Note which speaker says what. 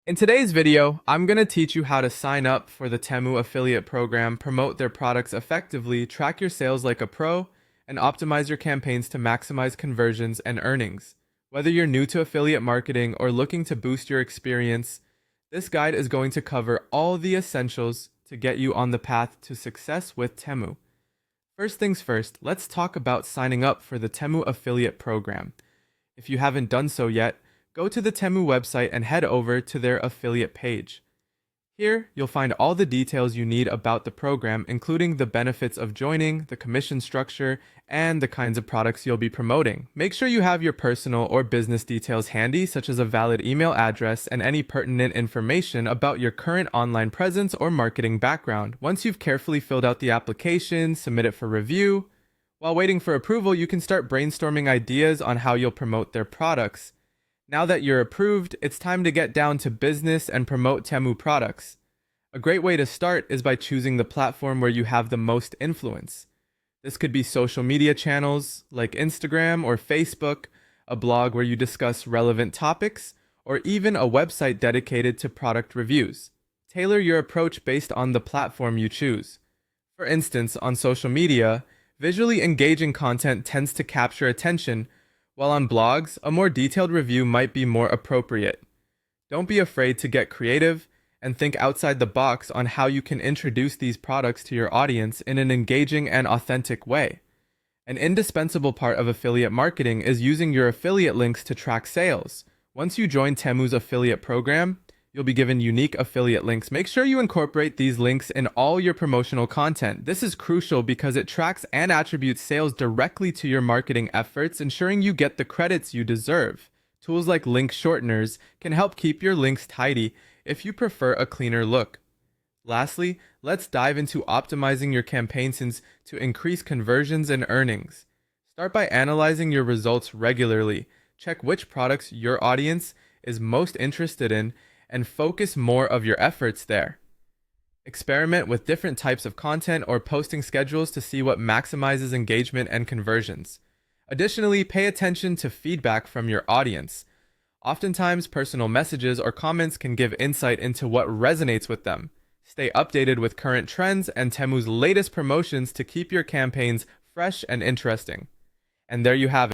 Speaker 1: In today's video, I'm going to teach you how to sign up for the Temu affiliate program, promote their products effectively, track your sales like a pro, and optimize your campaigns to maximize conversions and earnings. Whether you're new to affiliate marketing or looking to boost your experience, this guide is going to cover all the essentials to get you on the path to success with Temu. First things first, let's talk about signing up for the Temu affiliate program. If you haven't done so yet, go to the Temu website and head over to their affiliate page. Here, you'll find all the details you need about the program, including the benefits of joining, the commission structure, and the kinds of products you'll be promoting. Make sure you have your personal or business details handy, such as a valid email address and any pertinent information about your current online presence or marketing background. Once you've carefully filled out the application, submit it for review. While waiting for approval, you can start brainstorming ideas on how you'll promote their products. Now that you're approved, it's time to get down to business and promote Temu products. A great way to start is by choosing the platform where you have the most influence. This could be social media channels like Instagram or Facebook, a blog where you discuss relevant topics, or even a website dedicated to product reviews. Tailor your approach based on the platform you choose. For instance, on social media, visually engaging content tends to capture attention, while on blogs, a more detailed review might be more appropriate. Don't be afraid to get creative and think outside the box on how you can introduce these products to your audience in an engaging and authentic way. An indispensable part of affiliate marketing is using your affiliate links to track sales. Once you join Temu's affiliate program, you'll be given unique affiliate links. Make sure you incorporate these links in all your promotional content. This is crucial because it tracks and attributes sales directly to your marketing efforts, ensuring you get the credits you deserve. Tools like link shorteners can help keep your links tidy if you prefer a cleaner look. Lastly, let's dive into optimizing your campaigns to increase conversions and earnings. Start by analyzing your results regularly. Check which products your audience is most interested in and focus more of your efforts there. Experiment with different types of content or posting schedules to see what maximizes engagement and conversions. Additionally, pay attention to feedback from your audience. Oftentimes, personal messages or comments can give insight into what resonates with them. Stay updated with current trends and Temu's latest promotions to keep your campaigns fresh and interesting. And there you have it.